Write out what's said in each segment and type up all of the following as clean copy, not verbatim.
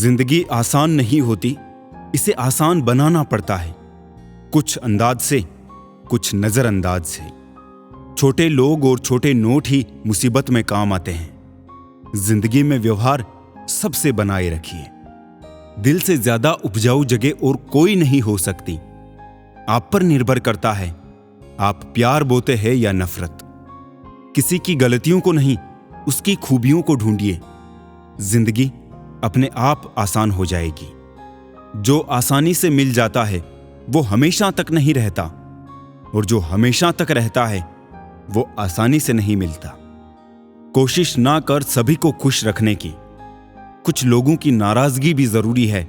जिंदगी आसान नहीं होती, इसे आसान बनाना पड़ता है, कुछ अंदाज से, कुछ नजरअंदाज से। छोटे लोग और छोटे नोट ही मुसीबत में काम आते हैं। जिंदगी में व्यवहार सबसे बनाए रखिए। दिल से ज्यादा उपजाऊ जगह और कोई नहीं हो सकती। आप पर निर्भर करता है, आप प्यार बोते हैं या नफरत। किसी की गलतियों को नहीं, उसकी खूबियों को ढूंढिए। जिंदगी अपने आप आसान हो जाएगी। जो आसानी से मिल जाता है वो हमेशा तक नहीं रहता, और जो हमेशा तक रहता है वो आसानी से नहीं मिलता। कोशिश ना कर सभी को खुश रखने की। कुछ लोगों की नाराजगी भी जरूरी है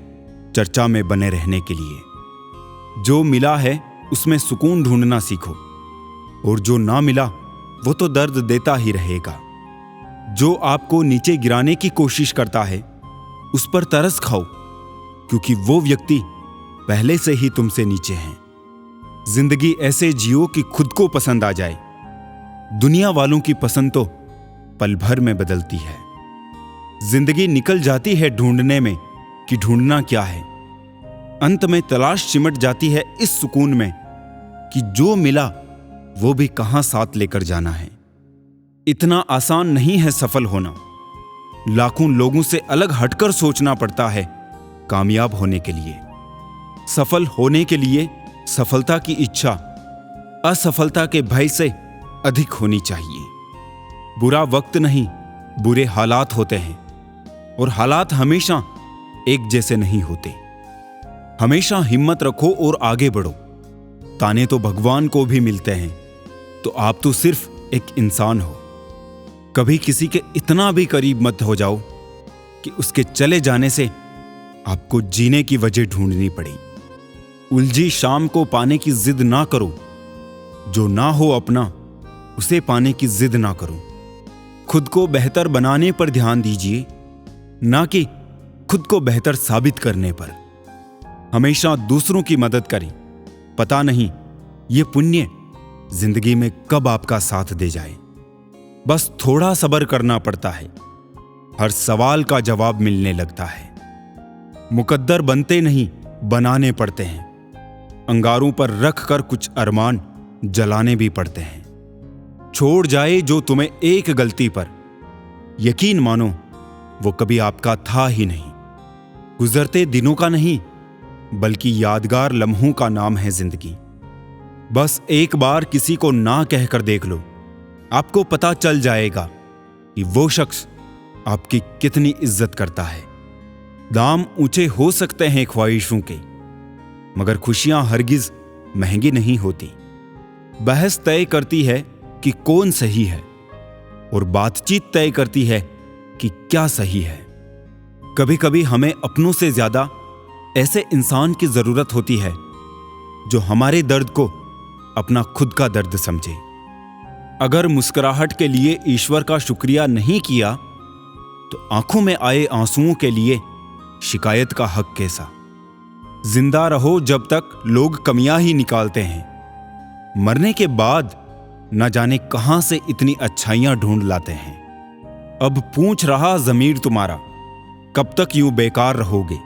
चर्चा में बने रहने के लिए। जो मिला है उसमें सुकून ढूंढना सीखो, और जो ना मिला वो तो दर्द देता ही रहेगा। जो आपको नीचे गिराने की कोशिश करता है उस पर तरस खाओ, क्योंकि वो व्यक्ति पहले से ही तुमसे नीचे है। जिंदगी ऐसे जियो कि खुद को पसंद आ जाए। दुनिया वालों की पसंद तो पल भर में बदलती है। जिंदगी निकल जाती है ढूंढने में कि ढूंढना क्या है। अंत में तलाश चिमट जाती है इस सुकून में कि जो मिला वो भी कहां साथ लेकर जाना है। इतना आसान नहीं है सफल होना। लाखों लोगों से अलग हटकर सोचना पड़ता है कामयाब होने के लिए। सफल होने के लिए सफलता की इच्छा असफलता के भय से अधिक होनी चाहिए। बुरा वक्त नहीं, बुरे हालात होते हैं, और हालात हमेशा एक जैसे नहीं होते। हमेशा हिम्मत रखो और आगे बढ़ो। ताने तो भगवान को भी मिलते हैं, तो आप तो सिर्फ एक इंसान हो। कभी किसी के इतना भी करीब मत हो जाओ कि उसके चले जाने से आपको जीने की वजह ढूंढनी पड़ी। उलझी शाम को पाने की जिद ना करो। जो ना हो अपना उसे पाने की जिद ना करो। खुद को बेहतर बनाने पर ध्यान दीजिए, ना कि खुद को बेहतर साबित करने पर। हमेशा दूसरों की मदद करें। पता नहीं ये पुण्य जिंदगी में कब आपका साथ दे जाए। बस थोड़ा सब्र करना पड़ता है। हर सवाल का जवाब मिलने लगता है। मुकद्दर बनते नहीं, बनाने पड़ते हैं। अंगारों पर रख कर कुछ अरमान जलाने भी पड़ते हैं। छोड़ जाए जो तुम्हें एक गलती पर, यकीन मानो वो कभी आपका था ही नहीं। गुजरते दिनों का नहीं, बल्कि यादगार लम्हों का नाम है जिंदगी। बस एक बार किसी को ना कहकर देख लो, आपको पता चल जाएगा कि वो शख्स आपकी कितनी इज्जत करता है। दाम ऊंचे हो सकते हैं ख्वाहिशों के, मगर खुशियां हरगिज महंगी नहीं होती। बहस तय करती है कि कौन सही है, और बातचीत तय करती है कि क्या सही है। कभी कभी हमें अपनों से ज्यादा ऐसे इंसान की जरूरत होती है जो हमारे दर्द को अपना खुद का दर्द समझे। अगर मुस्कुराहट के लिए ईश्वर का शुक्रिया नहीं किया तो आंखों में आए आंसुओं के लिए शिकायत का हक कैसा। जिंदा रहो जब तक लोग कमियां ही निकालते हैं। मरने के बाद न जाने कहां से इतनी अच्छाइयां ढूंढ लाते हैं। अब पूछ रहा ज़मीर तुम्हारा, कब तक यूं बेकार रहोगे।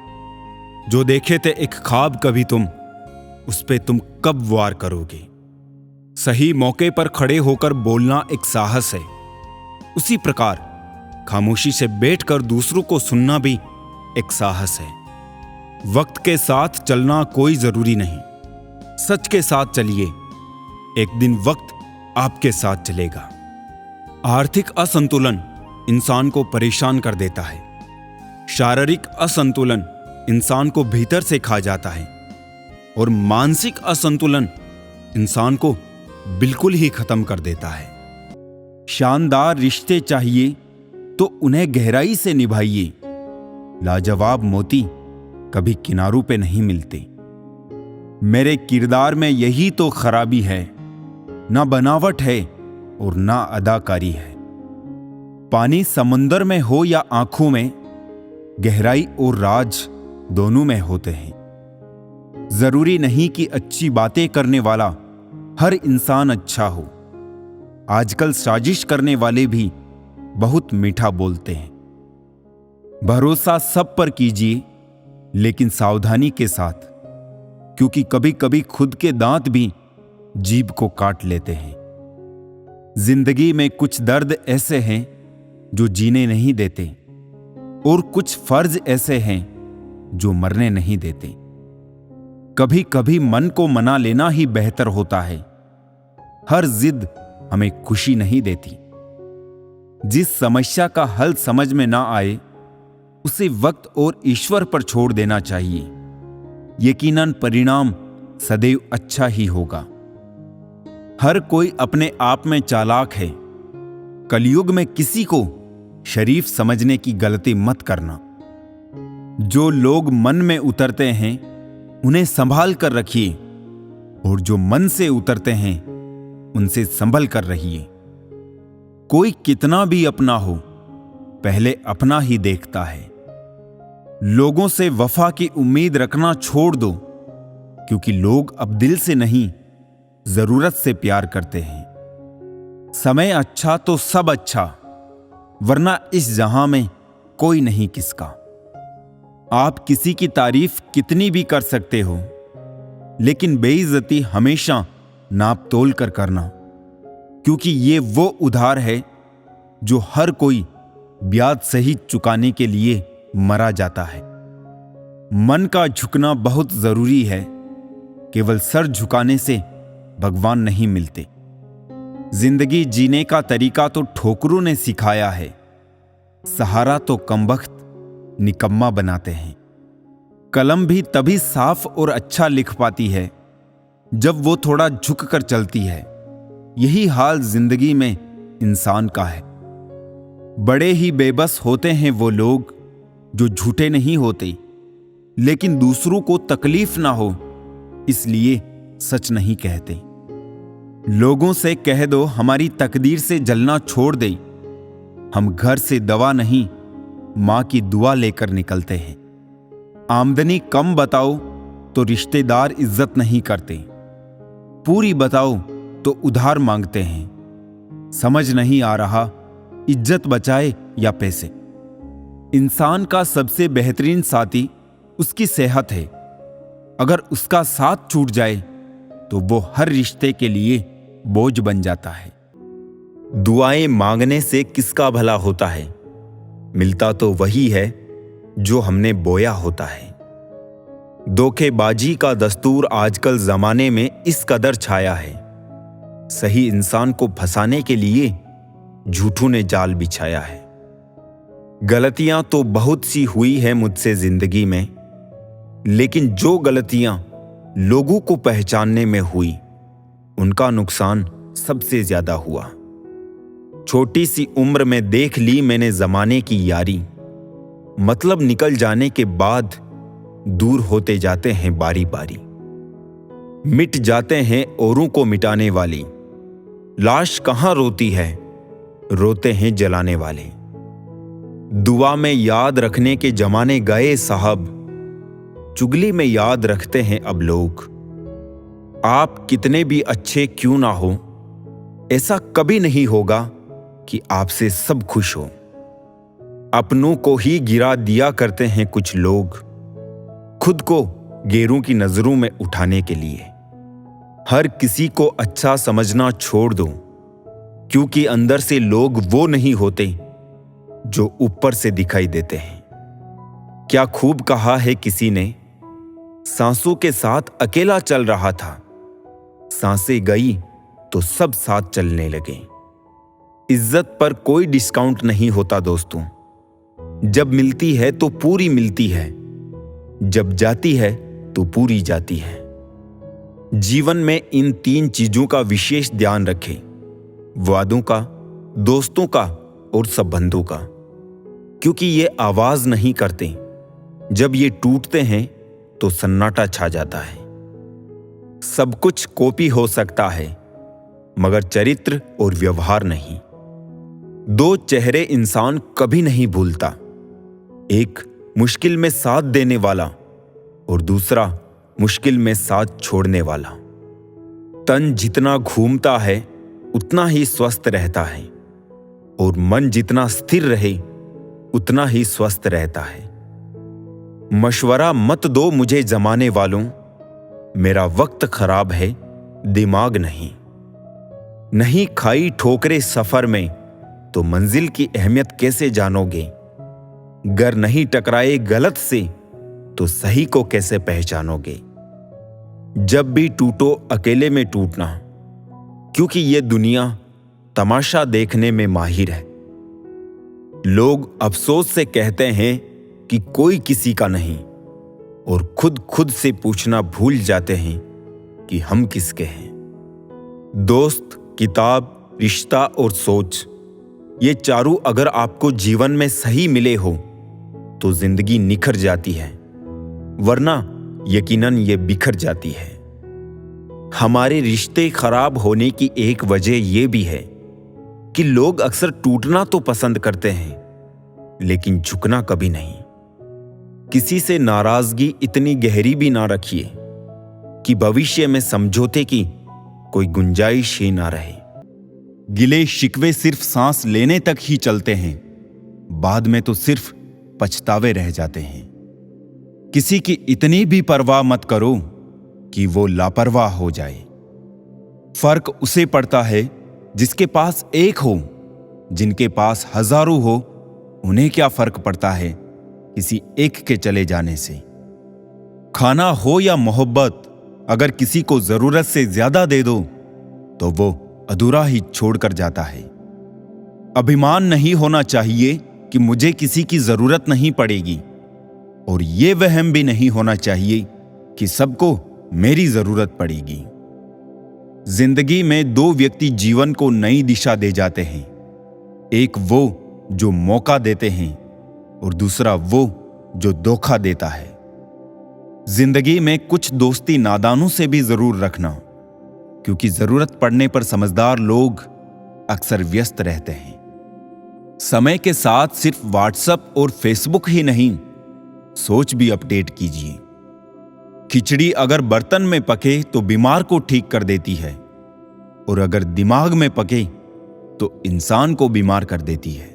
जो देखे थे एक ख्वाब कभी तुम, उस पे तुम कब वार करोगे। सही मौके पर खड़े होकर बोलना एक साहस है। उसी प्रकार खामोशी से बैठकर दूसरों को सुनना भी एक साहस है। वक्त के साथ चलना कोई जरूरी नहीं, सच के साथ चलिए। एक दिन वक्त आपके साथ चलेगा। आर्थिक असंतुलन इंसान को परेशान कर देता है। शारीरिक असंतुलन इंसान को भीतर से खा जाता है, और मानसिक असंतुलन इंसान को बिल्कुल ही खत्म कर देता है। शानदार रिश्ते चाहिए तो उन्हें गहराई से निभाइए। लाजवाब मोती कभी किनारों पे नहीं मिलते। मेरे किरदार में यही तो खराबी है, ना बनावट है और ना अदाकारी है। पानी समंदर में हो या आंखों में, गहराई और राज दोनों में होते हैं। जरूरी नहीं कि अच्छी बातें करने वाला हर इंसान अच्छा हो। आजकल साजिश करने वाले भी बहुत मीठा बोलते हैं। भरोसा सब पर कीजिए, लेकिन सावधानी के साथ, क्योंकि कभी कभी खुद के दांत भी जीभ को काट लेते हैं। जिंदगी में कुछ दर्द ऐसे हैं जो जीने नहीं देते, और कुछ फर्ज ऐसे हैं जो मरने नहीं देते। कभी कभी मन को मना लेना ही बेहतर होता है। हर जिद हमें खुशी नहीं देती। जिस समस्या का हल समझ में ना आए, उसे वक्त और ईश्वर पर छोड़ देना चाहिए। यकीनन परिणाम सदैव अच्छा ही होगा। हर कोई अपने आप में चालाक है। कलयुग में किसी को शरीफ समझने की गलती मत करना। जो लोग मन में उतरते हैं उन्हें संभाल कर रखिए, और जो मन से उतरते हैं उनसे संभल कर रहिए। कोई कितना भी अपना हो, पहले अपना ही देखता है। लोगों से वफा की उम्मीद रखना छोड़ दो, क्योंकि लोग अब दिल से नहीं, जरूरत से प्यार करते हैं। समय अच्छा तो सब अच्छा, वरना इस जहां में कोई नहीं किसका। आप किसी की तारीफ कितनी भी कर सकते हो, लेकिन बेइज्जती हमेशा नाप तोल कर करना, क्योंकि ये वो उधार है जो हर कोई ब्याज सहित चुकाने के लिए मरा जाता है। मन का झुकना बहुत जरूरी है। केवल सर झुकाने से भगवान नहीं मिलते। जिंदगी जीने का तरीका तो ठोकरों ने सिखाया है। सहारा तो कमबख्त निकम्मा बनाते हैं। कलम भी तभी साफ और अच्छा लिख पाती है जब वो थोड़ा झुक कर चलती है। यही हाल जिंदगी में इंसान का है। बड़े ही बेबस होते हैं वो लोग जो झूठे नहीं होते, लेकिन दूसरों को तकलीफ ना हो इसलिए सच नहीं कहते। लोगों से कह दो हमारी तकदीर से जलना छोड़ दे। हम घर से दवा नहीं, मां की दुआ लेकर निकलते हैं। आमदनी कम बताओ तो रिश्तेदार इज्जत नहीं करते। पूरी बताओ तो उधार मांगते हैं। समझ नहीं आ रहा इज्जत बचाए या पैसे। इंसान का सबसे बेहतरीन साथी उसकी सेहत है। अगर उसका साथ छूट जाए तो वो हर रिश्ते के लिए बोझ बन जाता है। दुआएं मांगने से किसका भला होता है? मिलता तो वही है जो हमने बोया होता है। धोखेबाजी का दस्तूर आजकल जमाने में इस कदर छाया है। सही इंसान को फंसाने के लिए झूठों ने जाल बिछाया है। गलतियां तो बहुत सी हुई है मुझसे जिंदगी में, लेकिन जो गलतियां लोगों को पहचानने में हुई, उनका नुकसान सबसे ज्यादा हुआ। छोटी सी उम्र में देख ली मैंने जमाने की यारी। मतलब निकल जाने के बाद दूर होते जाते हैं बारी बारी। मिट जाते हैं औरों को मिटाने वाली। लाश कहां रोती है, रोते हैं जलाने वाले। दुआ में याद रखने के जमाने गए साहब, चुगली में याद रखते हैं अब लोग। आप कितने भी अच्छे क्यों ना हो, ऐसा कभी नहीं होगा कि आपसे सब खुश हो। अपनों को ही गिरा दिया करते हैं कुछ लोग, खुद को गैरों की नजरों में उठाने के लिए। हर किसी को अच्छा समझना छोड़ दो, क्योंकि अंदर से लोग वो नहीं होते जो ऊपर से दिखाई देते हैं। क्या खूब कहा है किसी ने, सांसों के साथ अकेला चल रहा था, सांसें गई तो सब साथ चलने लगे। इज्जत पर कोई डिस्काउंट नहीं होता दोस्तों। जब मिलती है तो पूरी मिलती है, जब जाती है तो पूरी जाती है। जीवन में इन 3 चीजों का विशेष ध्यान रखें, वादों का, दोस्तों का और संबंधों का, क्योंकि ये आवाज नहीं करते। जब ये टूटते हैं तो सन्नाटा छा जाता है। सब कुछ कॉपी हो सकता है, मगर चरित्र और व्यवहार नहीं। 2 चेहरे इंसान कभी नहीं भूलता, एक मुश्किल में साथ देने वाला और दूसरा मुश्किल में साथ छोड़ने वाला। तन जितना घूमता है उतना ही स्वस्थ रहता है, और मन जितना स्थिर रहे उतना ही स्वस्थ रहता है। मशवरा मत दो मुझे जमाने वालों, मेरा वक्त खराब है, दिमाग नहीं। नहीं खाई ठोकरे सफर में तो मंजिल की अहमियत कैसे जानोगे? गर नहीं टकराए गलत से तो सही को कैसे पहचानोगे? जब भी टूटो अकेले में टूटना, क्योंकि ये दुनिया तमाशा देखने में माहिर है। लोग अफसोस से कहते हैं कि कोई किसी का नहीं, और खुद से पूछना भूल जाते हैं कि हम किसके हैं। दोस्त, किताब, रिश्ता और सोच, ये चारों अगर आपको जीवन में सही मिले हो तो जिंदगी निखर जाती है, वरना यकीनन ये बिखर जाती है। हमारे रिश्ते खराब होने की एक वजह यह भी है कि लोग अक्सर टूटना तो पसंद करते हैं, लेकिन झुकना कभी नहीं। किसी से नाराजगी इतनी गहरी भी ना रखिए कि भविष्य में समझौते की कोई गुंजाइश ही ना रहे। गिले शिकवे सिर्फ सांस लेने तक ही चलते हैं, बाद में तो सिर्फ पछतावे रह जाते हैं। किसी की इतनी भी परवाह मत करो कि वो लापरवाह हो जाए। फर्क उसे पड़ता है जिसके पास एक हो, जिनके पास हजारों हो, उन्हें क्या फर्क पड़ता है किसी एक के चले जाने से। खाना हो या मोहब्बत, अगर किसी को जरूरत से ज्यादा दे दो तो वो अधूरा ही छोड़कर जाता है। अभिमान नहीं होना चाहिए कि मुझे किसी की जरूरत नहीं पड़ेगी, और ये वहम भी नहीं होना चाहिए कि सबको मेरी जरूरत पड़ेगी। जिंदगी में दो व्यक्ति जीवन को नई दिशा दे जाते हैं, एक वो जो मौका देते हैं और दूसरा वो जो धोखा देता है। जिंदगी में कुछ दोस्ती नादानों से भी जरूर रखना, क्योंकि जरूरत पड़ने पर समझदार लोग अक्सर व्यस्त रहते हैं। समय के साथ सिर्फ व्हाट्सएप और फेसबुक ही नहीं, सोच भी अपडेट कीजिए। खिचड़ी अगर बर्तन में पके तो बीमार को ठीक कर देती है, और अगर दिमाग में पके तो इंसान को बीमार कर देती है।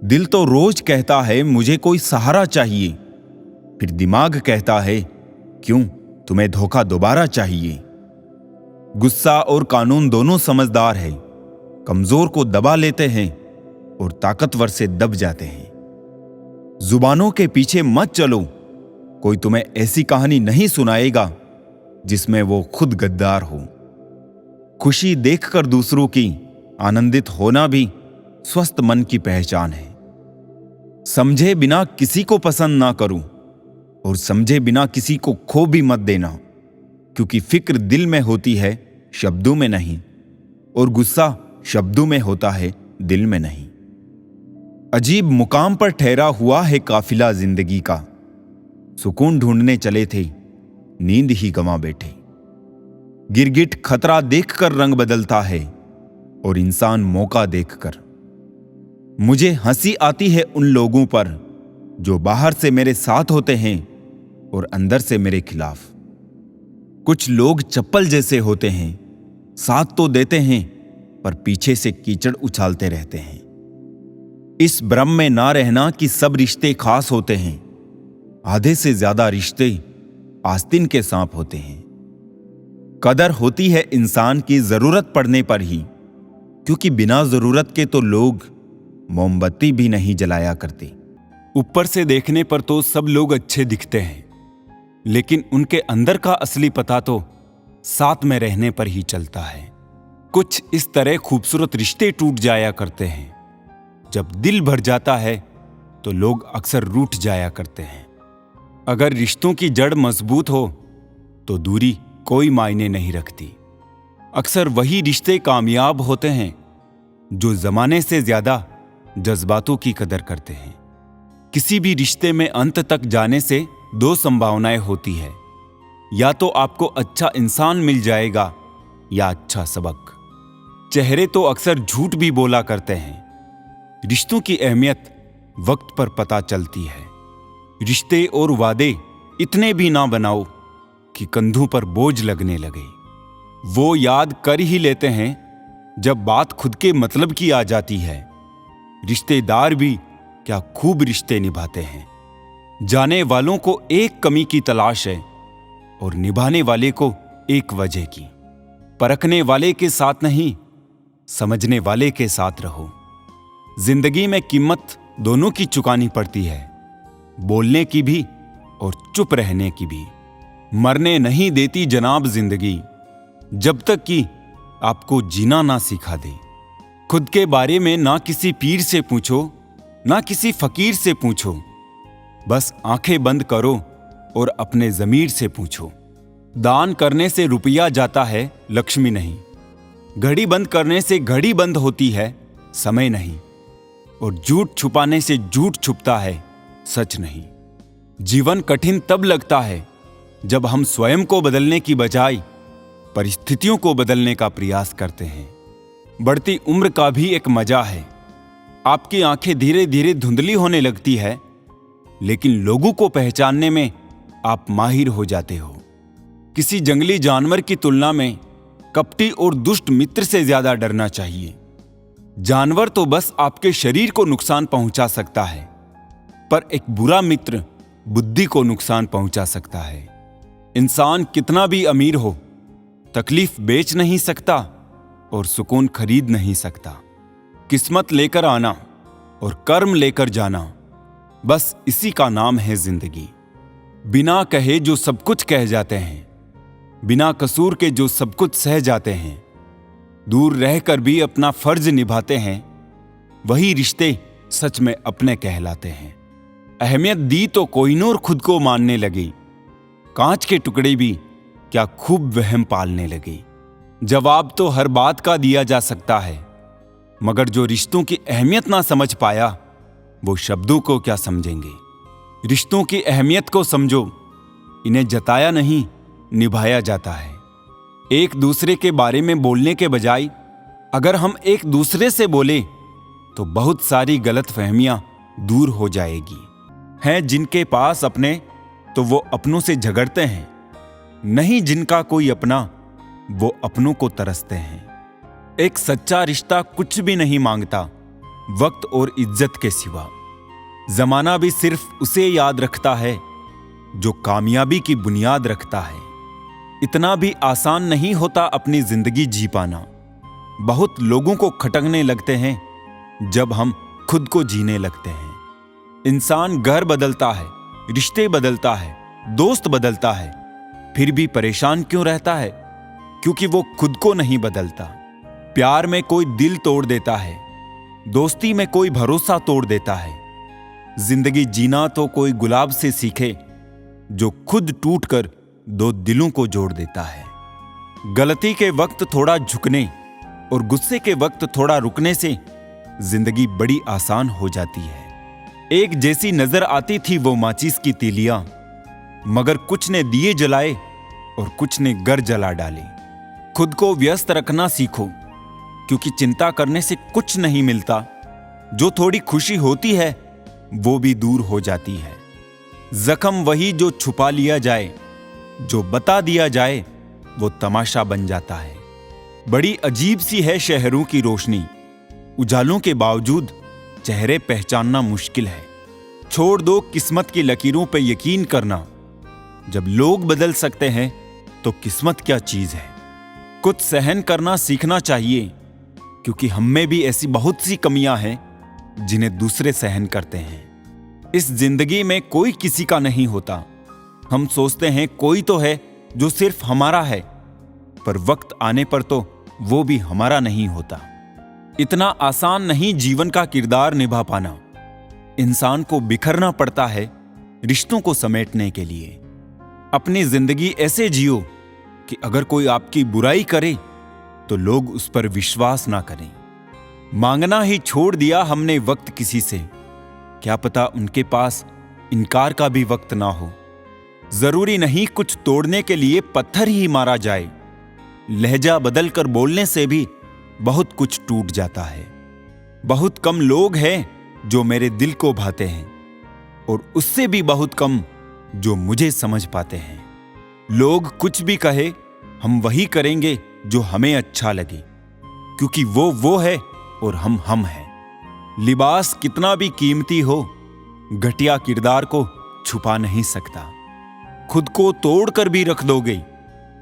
दिल तो रोज कहता है मुझे कोई सहारा चाहिए, फिर दिमाग कहता है क्यों, तुम्हें धोखा दोबारा चाहिए। गुस्सा और कानून दोनों समझदार है, कमजोर को दबा लेते हैं और ताकतवर से दब जाते हैं। जुबानों के पीछे मत चलो, कोई तुम्हें ऐसी कहानी नहीं सुनाएगा जिसमें वो खुद गद्दार हो। खुशी देखकर दूसरों की आनंदित होना भी स्वस्थ मन की पहचान है। समझे बिना किसी को पसंद ना करूं, और समझे बिना किसी को खो भी मत देना, क्योंकि फिक्र दिल में होती है, शब्दों में नहीं, और गुस्सा शब्दों में होता है, दिल में नहीं। अजीब मुकाम पर ठहरा हुआ है काफिला जिंदगी का, सुकून ढूंढने चले थे, नींद ही गंवा बैठे। गिरगिट खतरा देखकर रंग बदलता है, और इंसान मौका देखकर। मुझे हंसी आती है उन लोगों पर जो बाहर से मेरे साथ होते हैं और अंदर से मेरे खिलाफ। कुछ लोग चप्पल जैसे होते हैं, साथ तो देते हैं पर पीछे से कीचड़ उछालते रहते हैं। इस भ्रम में ना रहना कि सब रिश्ते खास होते हैं। आधे से ज्यादा रिश्ते आस्तीन के सांप होते हैं। कदर होती है इंसान की जरूरत पड़ने पर ही, क्योंकि बिना जरूरत के तो लोग मोमबत्ती भी नहीं जलाया करते। ऊपर से देखने पर तो सब लोग अच्छे दिखते हैं, लेकिन उनके अंदर का असली पता तो साथ में रहने पर ही चलता है। कुछ इस तरह खूबसूरत रिश्ते टूट जाया करते हैं। जब दिल भर जाता है तो लोग अक्सर रूठ जाया करते हैं। अगर रिश्तों की जड़ मजबूत हो तो दूरी कोई मायने नहीं रखती। अक्सर वही रिश्ते कामयाब होते हैं जो जमाने से ज्यादा जज्बातों की कदर करते हैं। किसी भी रिश्ते में अंत तक जाने से दो संभावनाएं होती है, या तो आपको अच्छा इंसान मिल जाएगा या अच्छा सबक। चेहरे तो अक्सर झूठ भी बोला करते हैं। रिश्तों की अहमियत वक्त पर पता चलती है। रिश्ते और वादे इतने भी ना बनाओ कि कंधों पर बोझ लगने लगे। वो याद कर ही लेते हैं जब बात खुद के मतलब की आ जाती है। रिश्तेदार भी क्या खूब रिश्ते निभाते हैं। जाने वालों को एक कमी की तलाश है और निभाने वाले को एक वजह की। परखने वाले के साथ नहीं, समझने वाले के साथ रहो। जिंदगी में कीमत दोनों की चुकानी पड़ती है, बोलने की भी और चुप रहने की भी। मरने नहीं देती जनाब जिंदगी, जब तक कि आपको जीना ना सिखा दे। खुद के बारे में ना किसी पीर से पूछो, ना किसी फकीर से पूछो। बस आंखें बंद करो और अपने ज़मीर से पूछो। दान करने से रुपया जाता है, लक्ष्मी नहीं। घड़ी बंद करने से घड़ी बंद होती है, समय नहीं। और झूठ छुपाने से झूठ छुपता है, सच नहीं। जीवन कठिन तब लगता है जब हम स्वयं को बदलने की बजाय परिस्थितियों को बदलने का प्रयास करते हैं। बढ़ती उम्र का भी एक मजा है। आपकी आंखें धीरे धीरे धुंधली होने लगती है, लेकिन लोगों को पहचानने में आप माहिर हो जाते हो। किसी जंगली जानवर की तुलना में कपटी और दुष्ट मित्र से ज्यादा डरना चाहिए। जानवर तो बस आपके शरीर को नुकसान पहुंचा सकता है, पर एक बुरा मित्र बुद्धि को नुकसान पहुंचा सकता है। इंसान कितना भी अमीर हो, तकलीफ बेच नहीं सकता और सुकून खरीद नहीं सकता। किस्मत लेकर आना और कर्म लेकर जाना, बस इसी का नाम है जिंदगी। बिना कहे जो सब कुछ कह जाते हैं, बिना कसूर के जो सब कुछ सह जाते हैं, दूर रहकर भी अपना फर्ज निभाते हैं, वही रिश्ते सच में अपने कहलाते हैं। अहमियत दी तो कोहिनूर खुद को मानने लगी, कांच के टुकड़े भी क्या खूब वहम पालने लगे। जवाब तो हर बात का दिया जा सकता है, मगर जो रिश्तों की अहमियत ना समझ पाया, वो शब्दों को क्या समझेंगे। रिश्तों की अहमियत को समझो, इन्हें जताया नहीं निभाया जाता है। एक दूसरे के बारे में बोलने के बजाय अगर हम एक दूसरे से बोले तो बहुत सारी गलतफहमियां दूर हो जाएगी। हैं जिनके पास अपने तो वो अपनों से झगड़ते हैं, नहीं जिनका कोई अपना वो अपनों को तरसते हैं। एक सच्चा रिश्ता कुछ भी नहीं मांगता वक्त और इज्जत के सिवा। जमाना भी सिर्फ उसे याद रखता है जो कामयाबी की बुनियाद रखता है। इतना भी आसान नहीं होता अपनी जिंदगी जी पाना। बहुत लोगों को खटकने लगते हैं जब हम खुद को जीने लगते हैं। इंसान घर बदलता है, रिश्ते बदलता है, दोस्त बदलता है, फिर भी परेशान क्यों रहता है? क्योंकि वो खुद को नहीं बदलता। प्यार में कोई दिल तोड़ देता है, दोस्ती में कोई भरोसा तोड़ देता है। जिंदगी जीना तो कोई गुलाब से सीखे जो खुद टूटकर दो दिलों को जोड़ देता है। गलती के वक्त थोड़ा झुकने और गुस्से के वक्त थोड़ा रुकने से जिंदगी बड़ी आसान हो जाती है। एक जैसी नजर आती थी वो माचिस की तीलियां, मगर कुछ ने दिए जलाए और कुछ ने घर जला डाले। खुद को व्यस्त रखना सीखो, क्योंकि चिंता करने से कुछ नहीं मिलता। जो थोड़ी खुशी होती है वो भी दूर हो जाती है। जख्म वही जो छुपा लिया जाए, जो बता दिया जाए वो तमाशा बन जाता है। बड़ी अजीब सी है शहरों की रोशनी, उजालों के बावजूद चेहरे पहचानना मुश्किल है। छोड़ दो किस्मत की लकीरों पे यकीन करना। जब लोग बदल सकते हैं तो किस्मत क्या चीज है। कुछ सहन करना सीखना चाहिए, क्योंकि हम में भी ऐसी बहुत सी कमियां हैं जिन्हें दूसरे सहन करते हैं। इस जिंदगी में कोई किसी का नहीं होता। हम सोचते हैं कोई तो है जो सिर्फ हमारा है, पर वक्त आने पर तो वो भी हमारा नहीं होता। इतना आसान नहीं जीवन का किरदार निभा पाना। इंसान को बिखरना पड़ता है रिश्तों को समेटने के लिए। अपनी जिंदगी ऐसे जियो कि अगर कोई आपकी बुराई करे तो लोग उस पर विश्वास ना करें। मांगना ही छोड़ दिया हमने वक्त किसी से, क्या पता उनके पास इनकार का भी वक्त ना हो। जरूरी नहीं कुछ तोड़ने के लिए पत्थर ही मारा जाए। लहजा बदल कर बोलने से भी बहुत कुछ टूट जाता है। बहुत कम लोग हैं जो मेरे दिल को भाते हैं, और उससे भी बहुत कम जो मुझे समझ पाते हैं। लोग कुछ भी कहे, हम वही करेंगे जो हमें अच्छा लगे, क्योंकि वो है और हम हैं। लिबास कितना भी कीमती हो, घटिया किरदार को छुपा नहीं सकता। खुद को तोड़कर भी रख दोगे,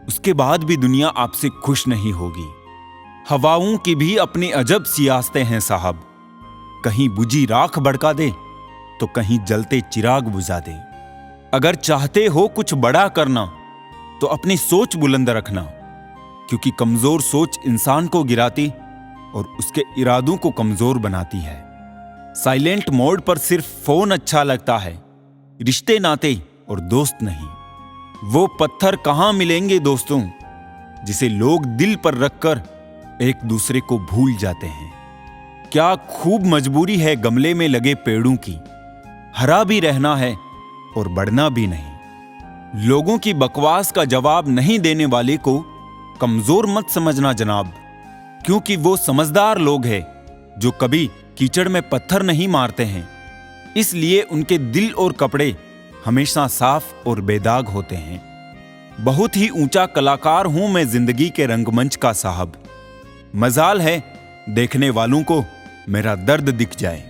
उसके बाद भी दुनिया आपसे खुश नहीं होगी। हवाओं की भी अपनी अजब सियासतें हैं साहब, कहीं बुझी राख भड़का दे तो कहीं जलते चिराग बुझा दे। अगर चाहते हो कुछ बड़ा करना तो अपनी सोच बुलंद रखना, क्योंकि कमजोर सोच इंसान को गिराती और उसके इरादों को कमजोर बनाती है। साइलेंट मोड पर सिर्फ फोन अच्छा लगता है, रिश्ते नाते और दोस्त नहीं। वो पत्थर कहां मिलेंगे दोस्तों, जिसे लोग दिल पर रखकर एक दूसरे को भूल जाते हैं। क्या खूब मजबूरी है गमले में लगे पेड़ों की, हरा भी रहना है और बढ़ना भी नहीं। लोगों की बकवास का जवाब नहीं देने वाले को कमजोर मत समझना जनाब, क्योंकि वो समझदार लोग हैं जो कभी कीचड़ में पत्थर नहीं मारते हैं, इसलिए उनके दिल और कपड़े हमेशा साफ और बेदाग होते हैं। बहुत ही ऊंचा कलाकार हूं मैं जिंदगी के रंगमंच का साहब, मजाल है देखने वालों को मेरा दर्द दिख जाए।